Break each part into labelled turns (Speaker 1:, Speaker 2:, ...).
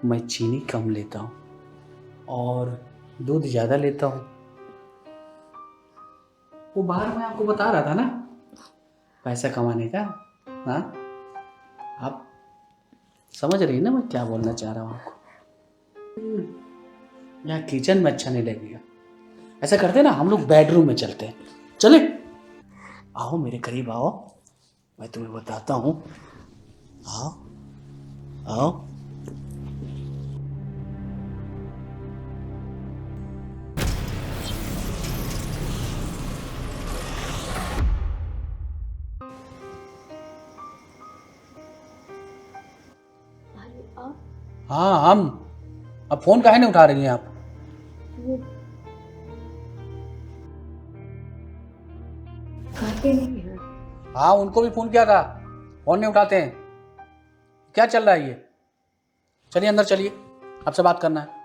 Speaker 1: मैं चीनी कम लेता हूँ और दूध ज़्यादा लेता हूँ। वो बाहर मैं आपको बता रहा था ना, पैसा कमाने का। हाँ, आप समझ रही हैं ना मैं क्या बोलना चाह रहा हूँ आपको। यहाँ किचन में अच्छा नहीं लगेगा। ऐसा करते हैं ना, हम लोग बेडरूम में चलते हैं। चले, आओ मेरे करीब आओ, मैं तुम्हें बताता हूँ। आओ आओ।
Speaker 2: अरे आप
Speaker 1: हाँ हम। अब फोन काहे नहीं उठा रही हैं आप?
Speaker 2: वो खाते नहीं हैं।
Speaker 1: हाँ, उनको भी फोन किया था, फोन नहीं उठाते हैं। क्या चल रहा है ये? चलिए अंदर चलिए, आपसे बात करना है।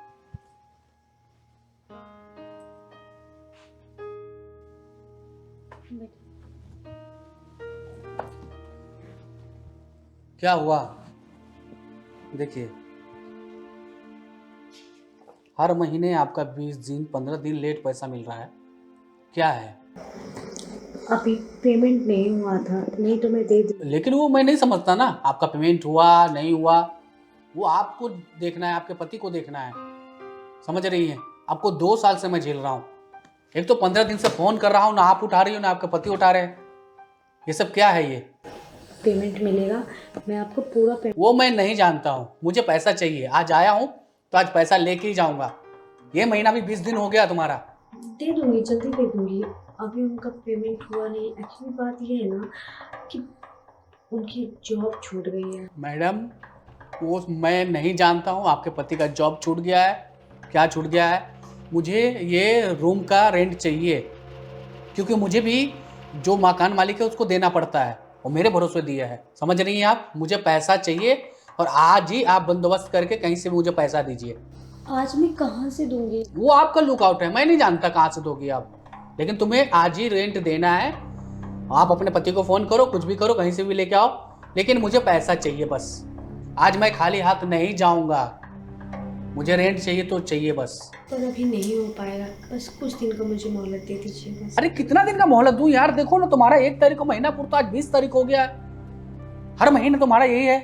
Speaker 1: क्या हुआ? देखिए, हर महीने आपका 20 दिन 15 दिन लेट पैसा मिल रहा है। क्या है?
Speaker 2: अभी पेमेंट नहीं हुआ था, नहीं तो मैं दे दी।
Speaker 1: लेकिन वो मैं नहीं समझता ना, आपका पेमेंट हुआ नहीं हुआ, वो आपको देखना है, आपके पति को देखना है। समझ रही हैं? आपको 2 साल से मैं झेल रहा हूँ। एक तो 15 दिन से फोन कर रहा हूँ, ना आप उठा रही हो ना आपके पति उठा रहे हैं। ये सब क्या है ये?
Speaker 2: पेमेंट मिलेगा, मैं आपको पूरा पेमेंट
Speaker 1: वो मैं नहीं जानता हूँ, मुझे पैसा चाहिए। आज आया हूँ तो आज पैसा लेके ही जाऊंगा। ये महीना भी 20 दिन हो गया तुम्हारा।
Speaker 2: दे दूंगी, जल्दी दे दूंगी। अभी उनका पेमेंट हुआ नहीं। एक्चुअली बात ये है ना कि उनकी जॉब छूट गई है।
Speaker 1: मैडम, वो मैं नहीं जानता हूँ आपके पति का जॉब छूट गया है, क्या छूट गया है। मुझे ये रूम का रेंट चाहिए, क्योंकि मुझे भी जो मकान मालिक है उसको देना पड़ता है, वो मेरे भरोसे दिया है। समझ रही हैं आप? मुझे पैसा चाहिए और आज ही आप बंदोबस्त करके कहीं से मुझे पैसा दीजिए।
Speaker 2: आज मैं कहाँ से दूंगी?
Speaker 1: वो आपका लुकआउट है, मैं नहीं जानता कहाँ से दोगी आप, लेकिन तुम्हें आज ही रेंट देना है। आप अपने पति को फ़ोन करो, कुछ भी करो, कहीं से भी लेके आओ, लेकिन मुझे पैसा चाहिए बस। आज मैं खाली हाथ नहीं जाऊंगा, मुझे रेंट चाहिए तो चाहिए बस।
Speaker 2: पर अभी नहीं हो पाएगा, बस कुछ दिन का मुझे मोहलत दे दीजिए बस।
Speaker 1: अरे कितना दिन का मोहलत दूं यार? देखो ना, तुम्हारा 1 तारीख को महीना पूरा, आज 20 तारीख हो गया है। हर महीने तुम्हारा यही है,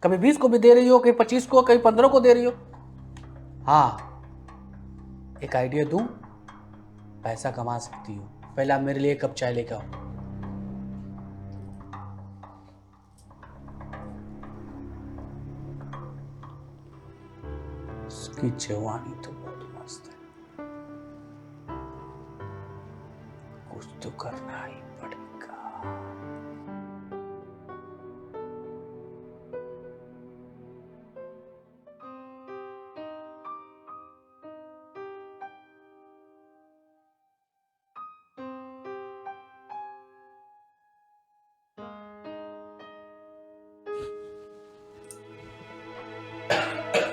Speaker 1: कभी 20 को भी दे रही हो, कभी 25 को, कभी 15 को दे रही हो। हाँ, एक आइडिया दूं, पैसा कमा सकती हो। पहले आप मेरे लिए 1 कप चाय लेकर आओ। उसकी जवानी तो बहुत मस्त है, कुछ तो करना ही पड़ेगा।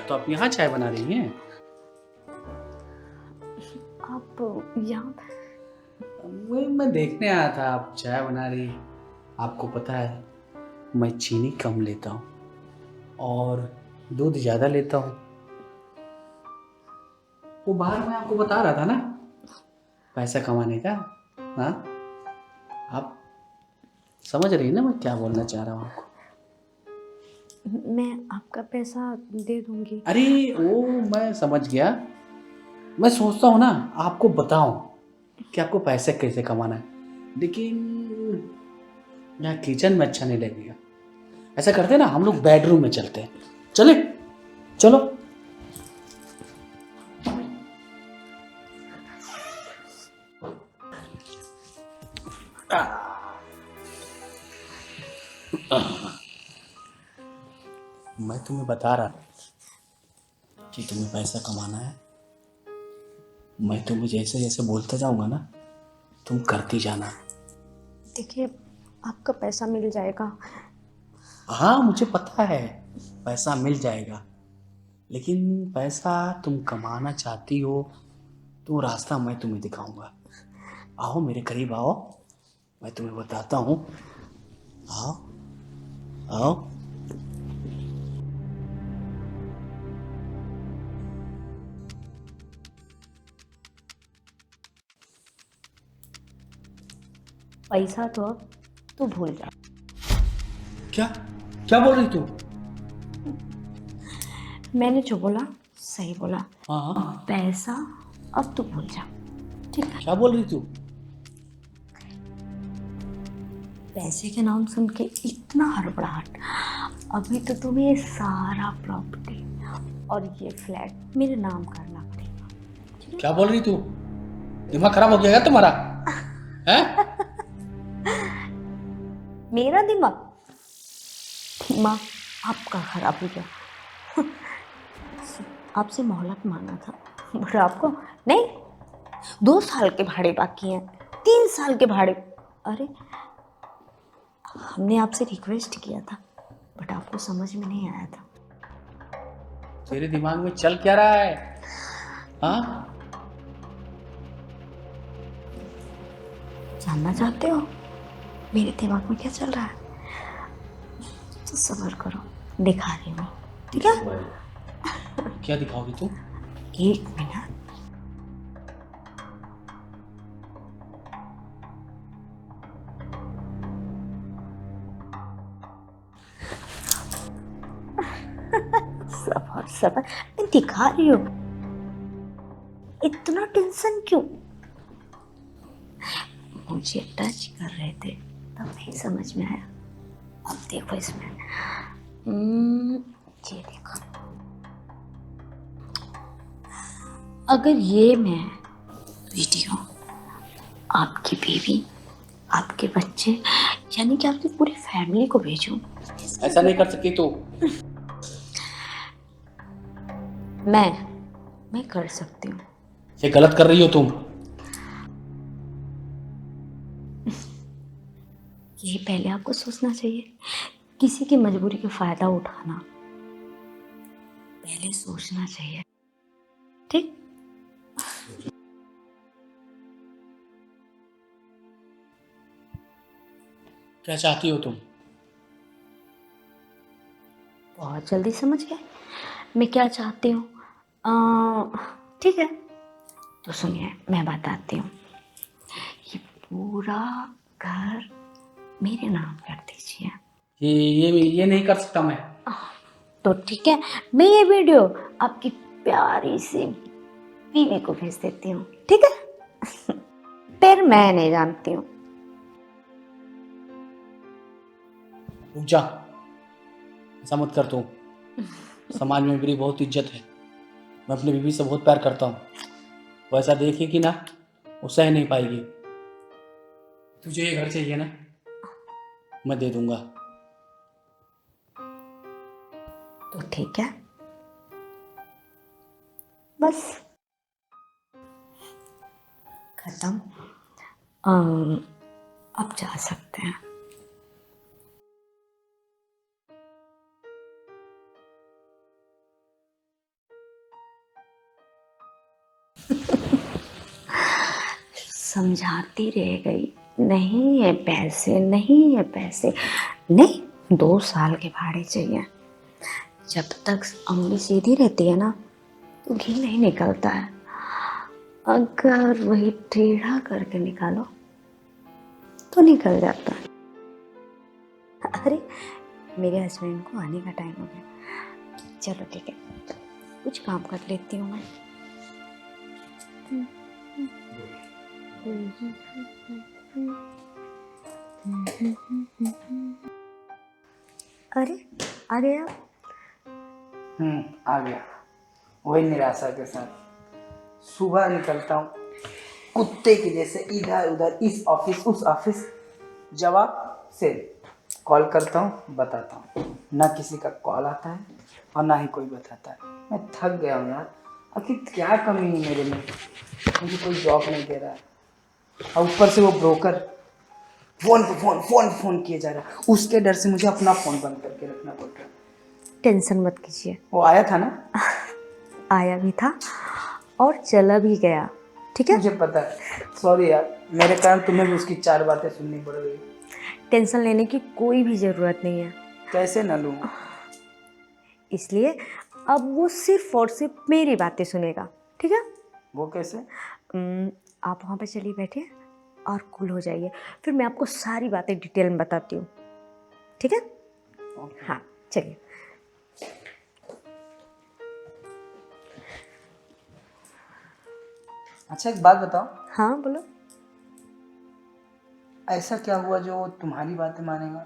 Speaker 1: तो आप यहाँ चाय बना रही हैं?
Speaker 2: आप यहाँ
Speaker 1: वही मैं देखने आया था, आप चाय बना रही। आपको पता है, मैं चीनी कम लेता हूँ और दूध ज़्यादा लेता हूँ। वो बाहर मैं आपको बता रहा था ना, पैसा कमाने का। हाँ, आप समझ रही हैं ना मैं क्या बोलना चाह रहा हूँ आपको।
Speaker 2: मैं आपका पैसा दे दूंगी।
Speaker 1: अरे वो मैं समझ गया। मैं सोचता हूँ ना आपको बताऊं कि आपको पैसे कैसे कमाना है, लेकिन यहाँ किचन में अच्छा नहीं लगेगा। ऐसा करते हैं ना, हम लोग बेडरूम में चलते हैं। चले, चलो। मैं तुम्हें बता रहा कि तुम्हें पैसा कमाना है। मैं तुम्हें जैसे जैसे बोलता जाऊंगा ना, तुम करती जाना।
Speaker 2: देखिए, आपका पैसा मिल जाएगा।
Speaker 1: हाँ मुझे पता है, पैसा मिल जाएगा, लेकिन पैसा तुम कमाना चाहती हो तो रास्ता मैं तुम्हें दिखाऊंगा। आओ मेरे करीब आओ, मैं तुम्हें बताता हूँ। आओ आओ।
Speaker 2: पैसा तो अब तू भूल जा।
Speaker 1: क्या क्या बोल रही तू?
Speaker 2: मैंने जो बोला सही बोला।
Speaker 1: हाँ,
Speaker 2: पैसा अब तू भूल जा, ठीक है?
Speaker 1: क्या बोल रही तू?
Speaker 2: पैसे के नाम सुन के इतना हड़बड़ाहट। अभी तो तुम्हें ये सारा प्रॉपर्टी और ये फ्लैट मेरे नाम करना पड़ेगा।
Speaker 1: क्या बोल रही तू? दिमाग खराब हो गया क्या तुम्हारा? हैं?
Speaker 2: मेरा दिमाग दिमाग आपका खराब हो गया। आपसे मोहलत मांगा था बट आपको नहीं। 2 साल के भाड़े बाकी हैं, 3 साल के भाड़े। अरे हमने आपसे रिक्वेस्ट किया था बट आपको समझ में नहीं आया था।
Speaker 1: तेरे दिमाग में चल क्या रहा है? हाँ,
Speaker 2: जानना चाहते हो मेरे दिमाग में क्या चल रहा है? तो सब्र करो, दिखा रही हूँ, ठीक है?
Speaker 1: क्या दिखाओगी तू?
Speaker 2: 1 मिनट। सबर सबर, मैं दिखा रही हूँ। इतना टेंशन क्यों? मुझे टच कर रहे थे तब नहीं समझ में आया। अब देखो इसमें, ये देखो। अगर ये मैं वीडियो आपकी बीवी, आपके बच्चे, यानी कि आपकी पूरी फैमिली को भेजूं,
Speaker 1: ऐसा नहीं कर सकती तू।
Speaker 2: मैं कर सकती हूँ।
Speaker 1: ये गलत कर रही हो तुम।
Speaker 2: ये पहले आपको सोचना चाहिए। किसी की मजबूरी का फायदा उठाना पहले सोचना चाहिए, ठीक?
Speaker 1: क्या चाहती हो तुम?
Speaker 2: बहुत जल्दी समझ गए मैं क्या चाहती हूँ। ठीक है, तो सुनिए मैं बताती हूँ। ये पूरा घर मेरे नाम कर दीजिए।
Speaker 1: ये नहीं कर सकता मैं।
Speaker 2: तो ठीक है, मैं ये वीडियो आपकी प्यारी सी बीवी को भेज देती हूँ, ठीक है? फिर मैं नहीं जानती हूँ।
Speaker 1: रुक जा, ऐसा मत कर तू। समाज में मेरी बहुत इज्जत है। मैं अपनी बीवी से बहुत प्यार करता हूँ। वो ऐसा देखेगी ना, वो सह नहीं पाएगी। तुझे ये घर चाहिए ना, मैं दे दूंगा।
Speaker 2: तो ठीक है, बस खत्म। अब जा सकते हैं। समझाती रह गई, नहीं है पैसे, नहीं है पैसे। नहीं, 2 साल के भाड़े चाहिए। जब तक उंगली सीधी रहती है ना तो घी नहीं निकलता है। अगर वही टेढ़ा करके निकालो तो निकल जाता है। अरे मेरे हस्बैंड को आने का टाइम हो गया। चलो ठीक है, कुछ काम कर लेती हूँ मैं। अरे आ गए आप?
Speaker 3: आ गया। वही निराशा के साथ सुबह निकलता हूँ कुत्ते की जैसे, इधर उधर, इस ऑफिस उस ऑफिस, जवाब से कॉल करता हूँ, बताता हूँ। ना किसी का कॉल आता है और ना ही कोई बताता है। मैं थक गया हूँ यार। आखिर क्या कमी है मेरे में, मुझे कोई जॉब नहीं दे रहा है। और ऊपर से वो ब्रोकर फोन पे फोन फोन फोन किए जा रहा है। उसके डर से मुझे अपना फोन बंद करके रखना पड़ रहा है।
Speaker 2: टेंशन मत कीजिए,
Speaker 3: वो आया था ना,
Speaker 2: आया भी था और चला भी गया, ठीक है?
Speaker 3: मुझे पता है। सॉरी यार, मेरे कारण तुम्हें भी उसकी 4 बातें सुननी पड़ गई।
Speaker 2: टेंशन लेने की कोई भी ज़रूरत नहीं है।
Speaker 3: कैसे न लूँ?
Speaker 2: इसलिए अब वो सिर्फ और सिर्फ मेरी बातें सुनेगा, ठीक है?
Speaker 3: वो कैसे?
Speaker 2: आप वहाँ पे चलिए बैठिए, और कूल हो जाइए, फिर मैं आपको सारी बातें डिटेल में बताती हूँ, ठीक है? हाँ चलिए।
Speaker 3: अच्छा एक बात बताओ,
Speaker 2: हाँ बोलो।
Speaker 3: ऐसा क्या हुआ जो वो तुम्हारी बातें मानेगा?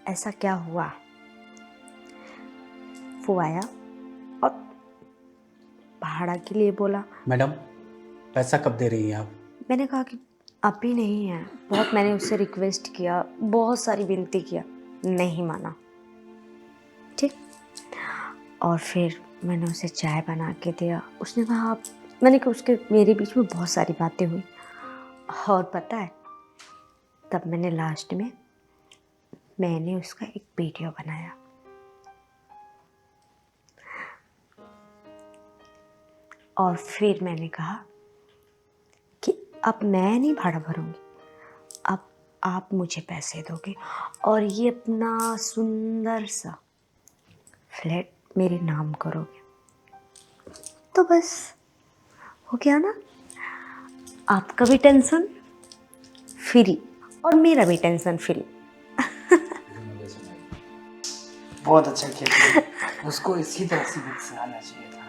Speaker 2: ऐसा क्या हुआ, वो आया और भाड़ा के लिए बोला।
Speaker 1: मैडम पैसा कब दे रही हैं आप?
Speaker 2: मैंने कहा कि अभी नहीं है, बहुत मैंने उससे रिक्वेस्ट किया, बहुत सारी विनती किया, नहीं माना, ठीक। और फिर मैंने उसे चाय बना के दिया, उसने कहा आप, मैंने कहा, उसके मेरे बीच में बहुत सारी बातें हुई, और पता है तब मैंने लास्ट में मैंने उसका एक वीडियो बनाया, और फिर मैंने कहा कि अब मैं नहीं भाड़ा भरूंगी, अब आप मुझे पैसे दोगे और ये अपना सुंदर सा फ्लैट मेरे नाम करोगे, तो बस हो गया ना, आपका भी टेंशन फ्री और मेरा भी टेंशन फ्री।
Speaker 3: बहुत अच्छा किया तुमने। उसको इसी तरह से सिखाना चाहिए था।